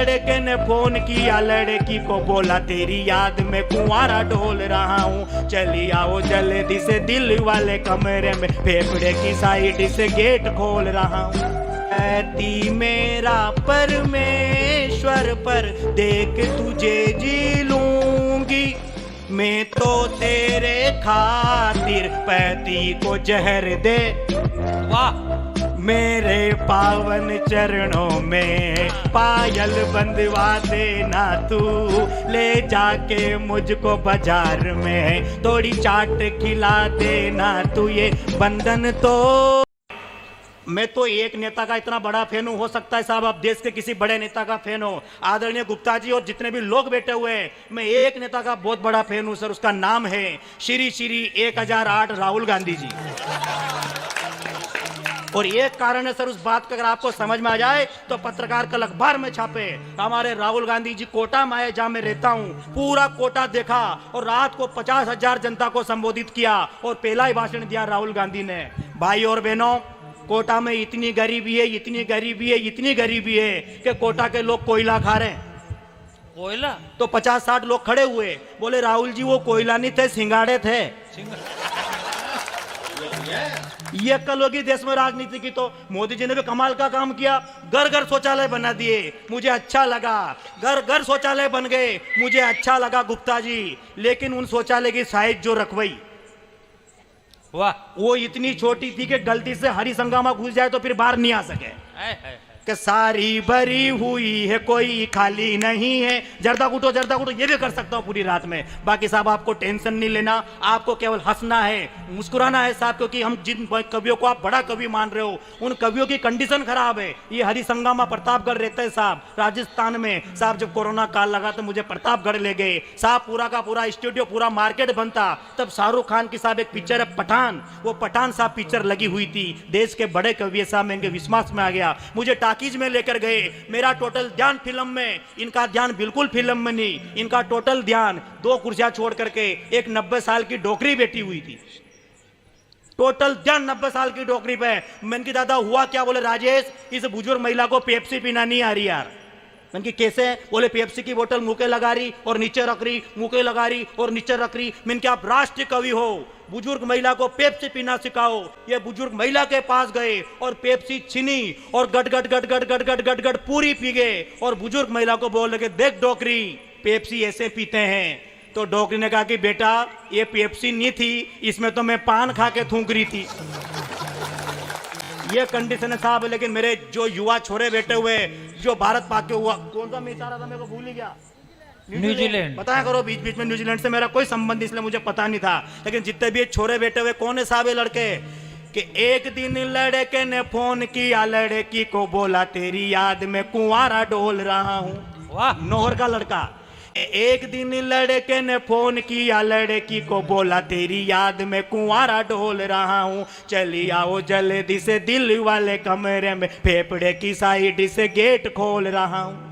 लड़के ने फोन किया, लड़की को बोला तेरी याद में कुंवारा डोल रहा हूँ, चली आओ जल्दी से दिल वाले कमरे में, फेफड़े की साइड से गेट खोल रहा हूँ। ऐती मेरा परमेश्वर पर देख तुझे जी लूंगी, मैं तो तेरे खातिर पैती को जहर दे। वाह, मेरे पावन चरणों में पायल बंधवा देना तू, ले जाके मुझको बाजार में थोड़ी चाट खिला देना तू, ये बंधन तो। मैं तो एक नेता का इतना बड़ा फैन हूं, हो सकता है साहब आप देश के किसी बड़े नेता का फैन हो, आदरणीय गुप्ता जी और जितने भी लोग बैठे हुए हैं, मैं एक नेता का बहुत बड़ा फैन हूं सर, उसका नाम है श्री श्री 1008 राहुल गांधी जी। और एक कारण है सर उस बात का, अगर आपको समझ में आ जाए तो पत्रकार कल अखबार में छापे, हमारे राहुल गांधी जी कोटा में आए, जहां मैं रहता हूं, पूरा कोटा देखा और रात को 50,000 जनता को संबोधित किया और पहला ही भाषण दिया राहुल गांधी ने। भाई और बहनों, कोटा में इतनी गरीबी है, इतनी गरीबी है, इतनी गरीबी है कि कोटा के लोग कोयला खा रहे हैं। कोयला? तो 50-60 लोग खड़े हुए, बोले राहुल जी वो कोयला नहीं थे, सिंगाड़े थे। ये अक्ल होगी देश में राजनीति की। तो मोदी जी ने भी कमाल का काम किया, घर घर शौचालय बना दिए, मुझे अच्छा लगा, घर घर शौचालय बन गए, मुझे अच्छा लगा गुप्ता जी। लेकिन उन शौचालय की साइज जो रखवाई, वाह, वो इतनी छोटी थी कि गलती से हरी संगामा घुस जाए तो फिर बाहर नहीं आ सके। कि सारी भरी हुई है कोई खाली नहीं है, जर्दा कुटो ये भी कर सकता हूं पूरी रात में। बाकी साहब आपको टेंशन नहीं लेना, आपको केवल हंसना है, मुस्कुराना है साहब, क्योंकि हम जिन कवियों को आप बड़ा कवि मान रहे हो उन कवियों की कंडीशन खराब है। ये हरी संगामा प्रतापगढ़ रहते हैं साहब, राजस्थान में साहब। जब कोरोना काल लगा तो मुझे प्रतापगढ़ ले गए साहब, पूरा का पूरा स्टूडियो, पूरा मार्केट बनता। तब शाहरुख खान की साहब एक पिक्चर है पठान, वो पठान साहब पिक्चर लगी हुई थी। देश के बड़े कवि साहब में इनके विश्वास में आ गया, मुझे टाकीज में लेकर गए। मेरा टोटल ध्यान फिल्म में, इनका ध्यान बिल्कुल फिल्म में नहीं, इनका टोटल ध्यान 2 कुर्सियां छोड़ करके एक 90 साल की डोकरी बैठी हुई थी, टोटल ध्यान 90 साल की डोकरी पे। मैंने की दादा हुआ क्या? बोले राजेश इस बुजुर्ग महिला को पेप्सी पीना नहीं आ रही यार। मैंने की कैसे? बोले पेप्सी की बोतल मुंह के लगा रही और नीचे रख रही, मुंह के लगा रही और नीचे रख रही। मैंने क्या आप राष्ट्रीय कवि हो, बुजुर्ग महिला को पेप्सी पीना सिखाओ। ये बुजुर्ग महिला के पास गए और पेप्सी छीनी और गट गट गट गट गट गट गट गट पूरी पी गए। और बुजुर्ग महिला को बोल लगे देख डोकरी, पेप्सी ऐसे पीते हैं। तो डोकरी ने कहा कि बेटा ये पेप्सी नहीं थी, इसमें तो मैं पान खा के थूक रही थी। ये कंडीशन है साहब। लेकिन मेरे जो युवा छोरे बैठे हुए, जो भारत पाक के हुआ, कौन सा मैच आ रहा था मेरे को भूल ही गया, न्यूजीलैंड। बताया करो, बीच बीच में न्यूजीलैंड से मेरा कोई संबंध इसलिए मुझे पता नहीं था। लेकिन जितने भी छोरे बैठे हुए, कौन है साहब ये लड़के? कि एक दिन लड़के ने फोन किया, लड़की को बोला तेरी याद में कुंवारा डोल रहा हूँ। वाह, नौहर का लड़का। एक दिन लड़के ने फोन किया, लड़की को बोला तेरी याद में कुंवारा डोल रहा हूँ, चली आओ जल्दी से दिल वाले कमरे में, फेफड़े की साइड से गेट खोल रहा हूँ।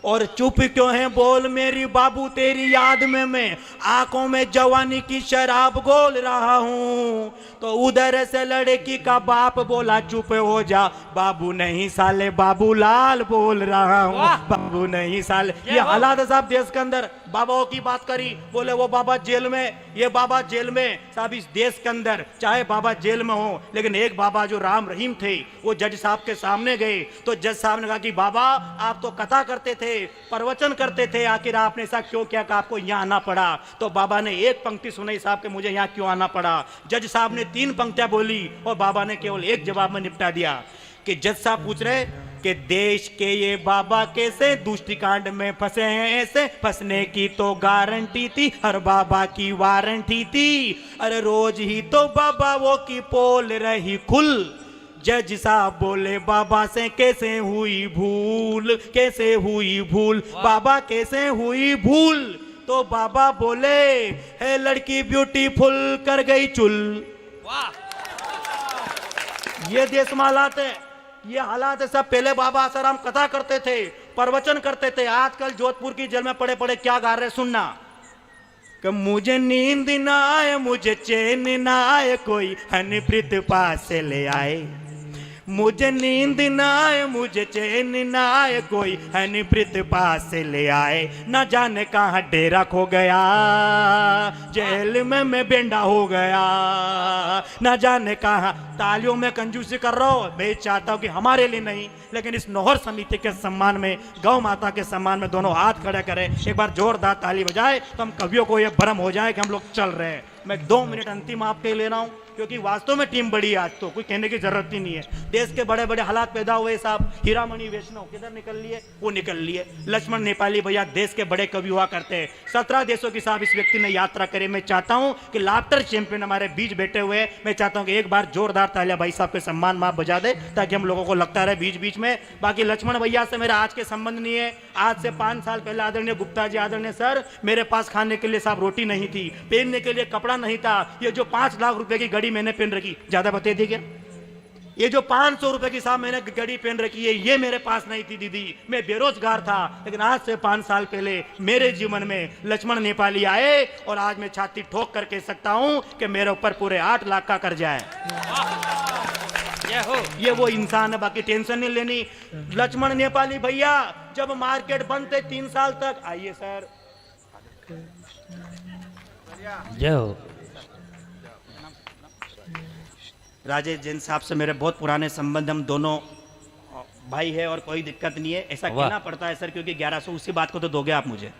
और चुप क्यों है बोल मेरी बाबू, तेरी याद में मैं आंखों में जवानी की शराब घोल रहा हूँ। तो उधर से लड़की का बाप बोला चुप हो जा बाबू, नहीं साले बाबू लाल बोल रहा हूँ, बाबू नहीं साले। ये हालात है साहब देश के अंदर। बाबाओं की बात करी, बोले वो बाबा जेल में, ये बाबा जेल में। साहब इस देश के अंदर चाहे बाबा जेल में हो, लेकिन एक बाबा जो राम रहीम थे, वो जज साहब के सामने गए तो जज साहब ने कहा कि बाबा आप तो कथा करते थे, प्रवचन करते थे, आखिर आपने ऐसा क्यों किया कि आपको यहाँ आना पड़ा? तो बाबा ने एक पंक्ति सुनाई साहब के मुझे यहाँ क्यों आना पड़ा। जज साहब ने 3 पंक्तियां बोली और बाबा ने केवल एक जवाब में निपटा दिया। कि जज साहब पूछ रहे कि देश के ये बाबा कैसे दुष्टिकांड में फंसे हैं, ऐसे फंसने की तो गारंटी थी, हर बाबा की वारंटी थी, अरे रोज ही तो बाबा वो की पोल रही खुल। जज साहब बोले बाबा से कैसे हुई भूल, कैसे हुई भूल, बाबा कैसे हुई भूल? तो बाबा बोले है लड़की ब्यूटीफुल कर गई चुल। वाह, ये देश में हालात है, ये हालात है सब। पहले बाबा आसाराम कथा करते थे, प्रवचन करते थे, आजकल जोधपुर की जेल में पड़े पड़े क्या गा रहे सुनना। कि मुझे नींद ना आए, मुझे चैन ना आए, कोई हनीप्रीत पास से ले आए, मुझे नींद ना आए, मुझे चैन ना आए, कोई हनीप्रीत पास से ले आए, न जाने कहाँ डेरा खो गया, जेल में मैं बेंडा हो गया, न जाने कहाँ। तालियों में कंजूसी कर रहा हूं, मैं चाहता हूं कि हमारे लिए नहीं लेकिन इस नौहर समिति के सम्मान में, गौ माता के सम्मान में दोनों हाथ खड़े करें, एक बार जोरदार ताली बजाए तो हम कवियों को यह भ्रम हो जाए कि हम लोग चल रहे हैं। मैं 2 मिनट अंतिम आपके ले रहा हूं क्योंकि वास्तव में टीम बड़ी है आज, तो कोई कहने की जरूरत ही नहीं है। देश के बड़े बड़े हालात पैदा हुए साहब। हीरामणि वैष्णव किधर निकल लिए, वो निकल लिए। लक्ष्मण नेपाली भैया देश के बड़े कवि हुआ करते हैं। 17 देशों की साहब इस व्यक्ति ने यात्रा करे। मैं चाहता हूं कि लाफ्टर चैंपियन हमारे बीच बैठे हुए, मैं चाहता हूं कि एक बार जोरदार तालियां भाई साहब के सम्मान में आप बजा दे ताकि हम लोगों को लगता रहे बीच बीच में। बाकी लक्ष्मण भैया से मेरा आज के संबंध नहीं है। आज से 5 साल पहले आदरणीय गुप्ता जी, आदरणीय सर, मेरे पास खाने के लिए साहब रोटी नहीं थी, पहनने के लिए कपड़ा नहीं था। ये जो 5 लाख रुपए की घड़ी मैंने पहन रखी, ज्यादा बता दी क्या? ये जो 500 रुपए की साहब मैंने घड़ी पहन रखी है, ये मेरे पास नहीं थी दीदी। मैं बेरोजगार था, लेकिन आज से 5 साल पहले मेरे जीवन में लक्ष्मण नेपाली आए और आज मैं छाती ठोक कर कह सकता हूं कि मेरे ऊपर पूरे 8 लाख का कर्जा है। ये वो इंसान है, बाकी टेंशन नहीं लेनी। लक्ष्मण नेपाली भैया जब मार्केट बंद थे 3 साल तक, आइए सर, जय हो। राजेश जैन साहब से मेरे बहुत पुराने संबंध, हम दोनों भाई है और कोई दिक्कत नहीं है। ऐसा कहना पड़ता है सर क्योंकि 1100 उसी बात को तो दोगे आप मुझे।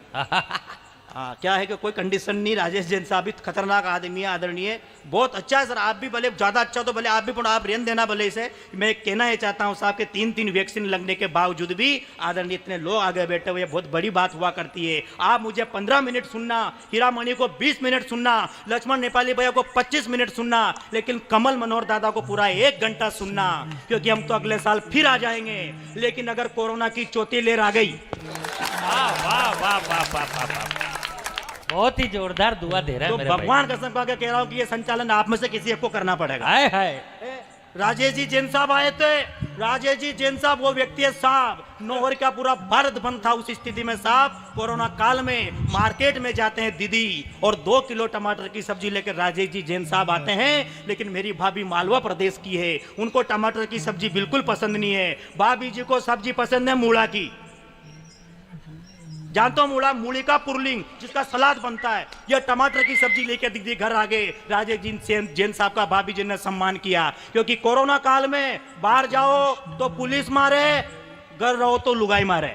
हाँ, क्या है कि कोई कंडीशन नहीं। राजेश जैन साहब भी खतरनाक आदमी है, आदरणीय, बहुत अच्छा है सर। आप भी भले ज़्यादा अच्छा तो भले आप भी, पर आप रेन देना भले इसे। मैं कहना ये चाहता हूँ साहब के 3 वैक्सीन लगने के बावजूद भी आदरणीय इतने लोग आगे बैठे हुए, बहुत बड़ी बात हुआ करती है। आप मुझे 15 मिनट सुनना, हीरामणि को 20 मिनट सुनना, लक्ष्मण नेपाली भैया को 25 मिनट सुनना, लेकिन कमल मनोहर दादा को पूरा 1 घंटा सुनना, क्योंकि हम तो अगले साल फिर आ जाएंगे। लेकिन अगर कोरोना की चौथी लहर आ गई, वाह वाह वाह वाह वाह वाह, बहुत ही जोरदार दुआ दे रहा है तो मेरे भगवान कसम खा के कह रहा हूं कि ये संचालन आप में से किसी एक को करना पड़ेगा। हाय हाय। राजेश जी जैन साहब आए थे। राजेश जी जैन साहब वो व्यक्ति है साहब, नौहर का पूरा भारत बंद था उस स्थिति में साहब, कोरोना काल में मार्केट में जाते हैं दीदी और 2 किलो टमाटर की सब्जी लेकर राजेश जी जैन साहब आते हैं। लेकिन मेरी भाभी मालवा प्रदेश की है, उनको टमाटर की सब्जी बिल्कुल पसंद नहीं है। भाभी जी को सब्जी पसंद है मूला की, जानते हो मूला, मूली का पुरलिंग जिसका सलाद बनता है। यह टमाटर की सब्जी लेकर दीदी घर आ गए। राजेश जी जैन साहब का भाभी जी ने सम्मान किया, क्योंकि कोरोना काल में बाहर जाओ तो पुलिस मारे, घर रहो तो लुगाई मारे।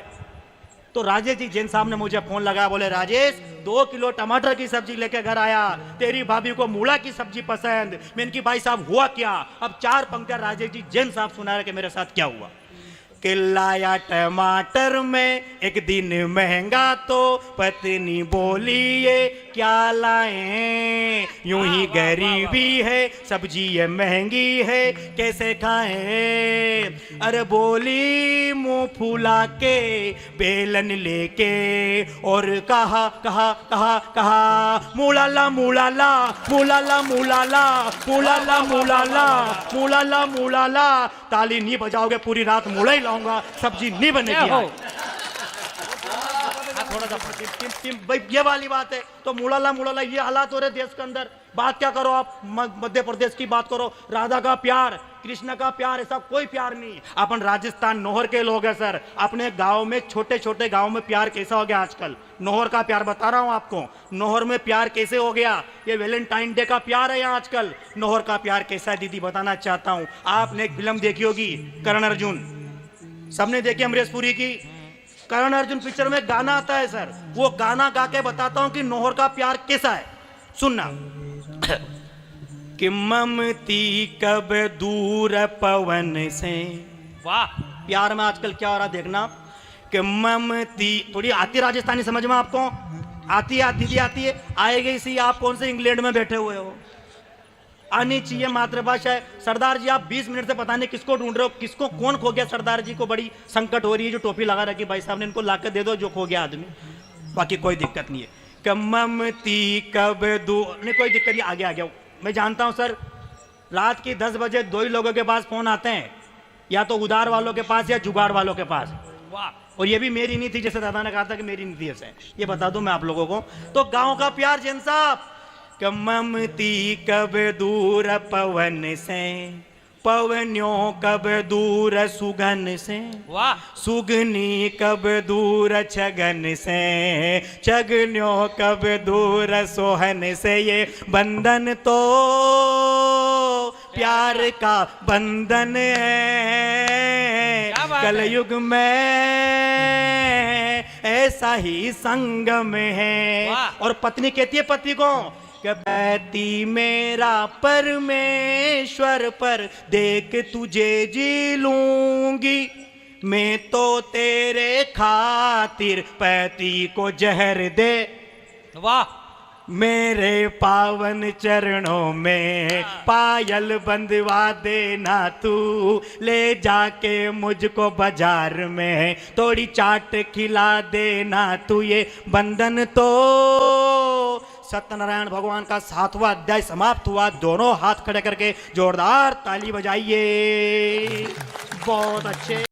तो राजेश जी जैन साहब ने मुझे फोन लगाया, बोले राजेश 2 किलो टमाटर की सब्जी लेके घर आया, तेरी भाभी को मूला की सब्जी पसंद। मैं इनकी भाई साहब हुआ क्या? अब 4 पंक्तियां राजेश जी जैन साहब सुना रहे कि मेरे साथ क्या हुआ। कि लाया टमाटर में एक दिन महंगा, तो पत्नी बोली ये क्या लाएं, यूं ही गरीबी है, सब्जी ये महंगी है, कैसे खाएं। अरे बोली मुंह फूला के बेलन लेके और कहा कहा कहा कहा मूलाला मूलाला मूलाला मूलाला मूलाला मूलाला मूलाला मूलाला। ताली नहीं बजाओगे पूरी रात मूला ही लाऊंगा, सब्जी नहीं बनेगी। थोड़ा सा भाई ये वाली बात है। तो मूलाला मूलाला ये हालात हो रहे देश के अंदर। बात क्या करो आप, मध्य प्रदेश की बात करो, राधा का प्यार, कृष्ण का प्यार, ऐसा कोई प्यार नहीं। अपन राजस्थान नौहर के लोग हैं सर, अपने गांव में छोटे छोटे गांव में प्यार कैसा हो गया आजकल। नौहर का प्यार बता रहा हूं आपको, नौहर में प्यार कैसे हो गया। ये वैलेंटाइन डे का प्यार है यहाँ आजकल। नौहर का प्यार कैसा है दीदी बताना चाहता हूं। आपने एक फिल्म देखी होगी करण अर्जुन, सबने देखी अमरीश पुरी की। करण अर्जुन पिक्चर में गाना आता है सर, वो गाना गा के बताता हूं कि नौहर का प्यार कैसा है, सुनना। कि ममती कब दूर पवन से, वाह। प्यार में आजकल क्या हो रहा देखना। कि ममती, थोड़ी आती राजस्थानी समझ में आपको आती है? दीदी आती है, आएगी इसी। आप कौन से इंग्लैंड में बैठे हुए हो, आनी चाहिए, मातृभाषा है। सरदार जी आप 20 मिनट से पता नहीं किसको ढूंढ रहे हो, किसको कौन खो गया। सरदार जी को बड़ी संकट हो रही है, जो टोपी लगा रखी भाई साहब ने, इनको लाकर दे दो जो खो गया आदमी, बाकी कोई दिक्कत नहीं है। कममती कब दूर, नहीं कोई दिक्कत नहीं, आगे आ गया। मैं जानता हूं सर, रात की 10 बजे 2 ही लोगों के पास फोन आते हैं, या तो उधार वालों के पास या जुगाड़ वालों के पास। वाह। और ये भी मेरी नहीं थी, जैसे दादा ने कहा था कि मेरी नहीं थी, ऐसे ये बता दूं मैं आप लोगों को। तो गांव का प्यार जैन साहब, ममती कब दूर पवन से, पवन्यों कब दूर सुगन से, वाह सुगनी कब दूर छगन से, छगन्यों कब दूर सोहन से। ये बंधन तो प्यार का बंधन है, क्या बात है? कलयुग में ऐसा ही संगम है। वाह। और पत्नी कहती है पति को कि बैती मेरा परमेश्वर पर देख तुझे जी लूंगी, मैं तो तेरे खातिर पैती को जहर दे, वाह मेरे पावन चरणों में पायल बंधवा देना तू, ले जाके मुझको बाजार में थोड़ी चाट खिला देना तू। ये बंधन तो सत्यनारायण भगवान का 7वां अध्याय समाप्त हुआ। दोनों हाथ खड़े करके जोरदार ताली बजाइए। बहुत अच्छे।